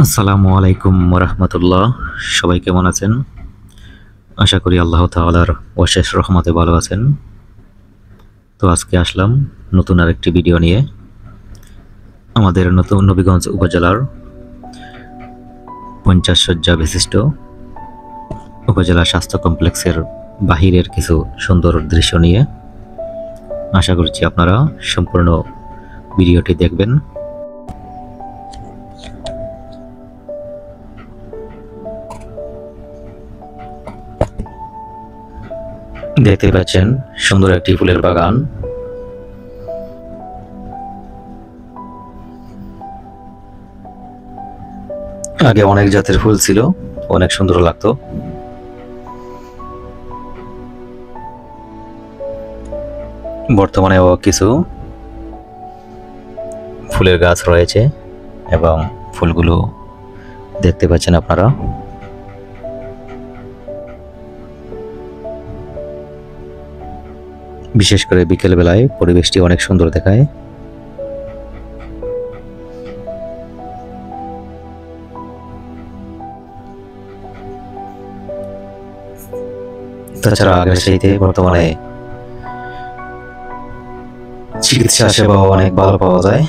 আসসালামু আলাইকুম ওরহমতুল্লাহ। সবাই কেমন আছেন? আশা করি আল্লাহ তাআলার অশেষ রহমতে ভালো আছেন। তো আজকে আসলাম নতুন আরেকটি ভিডিও নিয়ে। আমাদের নতুন নবীগঞ্জ উপজেলার 50 শয্যা বিশিষ্ট উপজেলা স্বাস্থ্য কমপ্লেক্সের বাহিরের কিছু সুন্দর দৃশ্য নিয়ে। আশা করছি আপনারা সম্পূর্ণ ভিডিওটি দেখবেন। দেখতে পাচ্ছেন সুন্দর একটি ফুলের বাগান। আগে অনেক জাতের ফুল ছিল, অনেক সুন্দর লাগতো। বর্তমানেও কিছু ফুলের গাছ রয়েছে এবং ফুলগুলো দেখতে পাচ্ছেন আপনারা। বিশেষ করে বিকেল বেলায় পরিবেশটি অনেক সুন্দর দেখায়। তাছাড়া আগের চাইতে বর্তমানে চিকিৎসা সেবা অনেক ভালো পাওয়া যায়।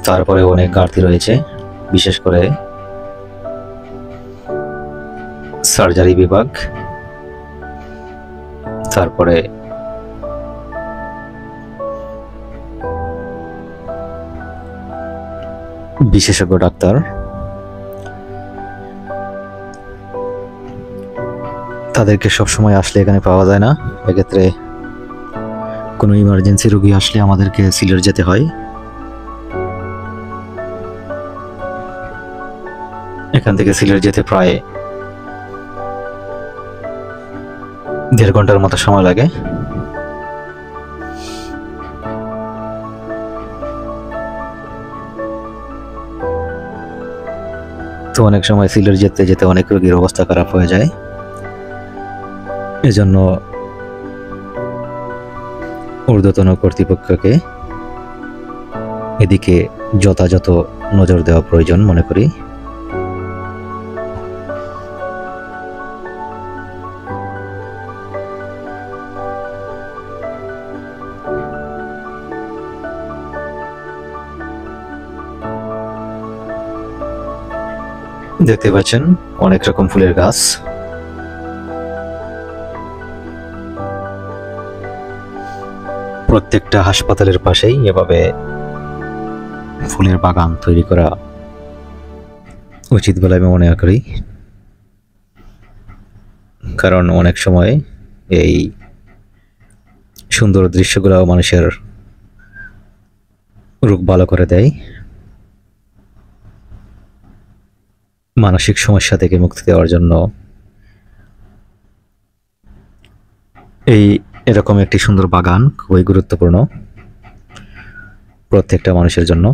তারপরে অনেক ঘাটতি রয়েছে, বিশেষ করে সার্জারি বিভাগ, তারপরে বিশেষজ্ঞ ডাক্তার। তাদেরকে সবসময় আসলে এখানে পাওয়া যায় না। এক্ষেত্রে কোনো ইমার্জেন্সি রোগী আসলে আমাদেরকে সিলেট যেতে হয়। এখান থেকে সিলেট যেতে প্রায় 1.5 ঘন্টার মতো সময় লাগে। তো অনেক সময় সিলেট যেতে যেতে অনেক রোগীর অবস্থা খারাপ হয়ে যায়। এজন্য ঊর্ধ্বতন কর্তৃপক্ষকে এদিকে যথাযথ নজর দেওয়া প্রয়োজন মনে করি। দেখতে পাচ্ছেন অনেক রকম ফুলের গাছ। প্রত্যেকটা হাসপাতালের পাশেই এভাবে ফুলের বাগান তৈরি করা উচিত বলে আমি মনে করি। কারণ অনেক সময় এই সুন্দর দৃশ্যগুলো মানুষের রোগ ভালো করে দেয়, মানসিক সমস্যা থেকে মুক্তি দেওয়ার জন্য এরকম একটি সুন্দর বাগান খুবই গুরুত্বপূর্ণ প্রত্যেকটা মানুষের জন্য।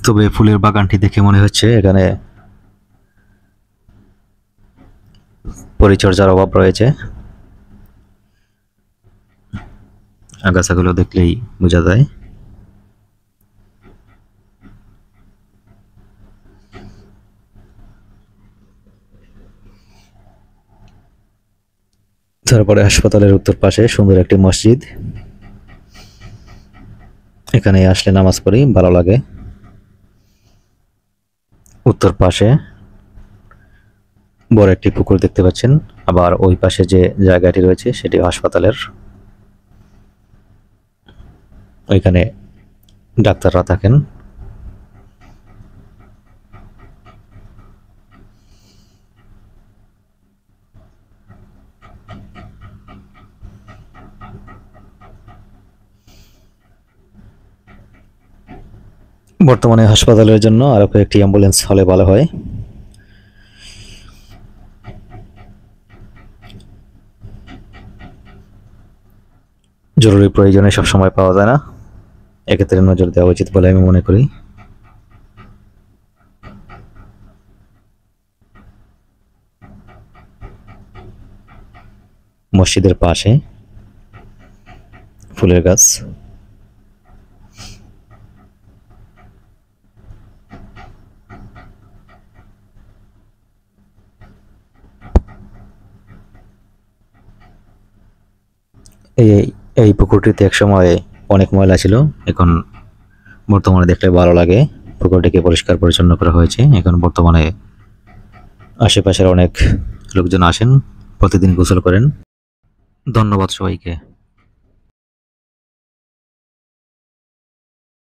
তবে ফুলের বাগানটি দেখে মনে হচ্ছে এখানে পরিচর্যার অভাব রয়েছে। আগাছাগুলো দেখলেই বোঝা যায়। তারপরে হাসপাতালের উত্তর পাশে সুন্দর একটি মসজিদ। এখানে আসলে নামাজ পড়ি, ভালো লাগে। উত্তর পাশে বড় একটি পুকুর দেখতে পাচ্ছেন। আবার ওই পাশে যে জায়গাটি রয়েছে সেটি হাসপাতালের। ওইখানে ডাক্তাররা থাকেন। বর্তমানে হাসপাতালের জন্য আরও কয়েকটি অ্যাম্বুলেন্স হলে ভালো হয়। জরুরি প্রয়োজনে সবসময় পাওয়া যায় না, এক্ষেত্রে নজর দেওয়া উচিত বলে আমি মনে করি। মসজিদের পাশে ফুলের গাছ। এই এই পুকুরটিতে একসময় অনেক ময়লা ছিল, এখন বর্তমানে দেখলে ভালো লাগে। পুকুরটিকে পরিষ্কার পরিচ্ছন্ন করা হয়েছে। এখন বর্তমানে আশেপাশের অনেক লোকজন আসেন, প্রতিদিন গোসল করেন। ধন্যবাদ সবাইকে।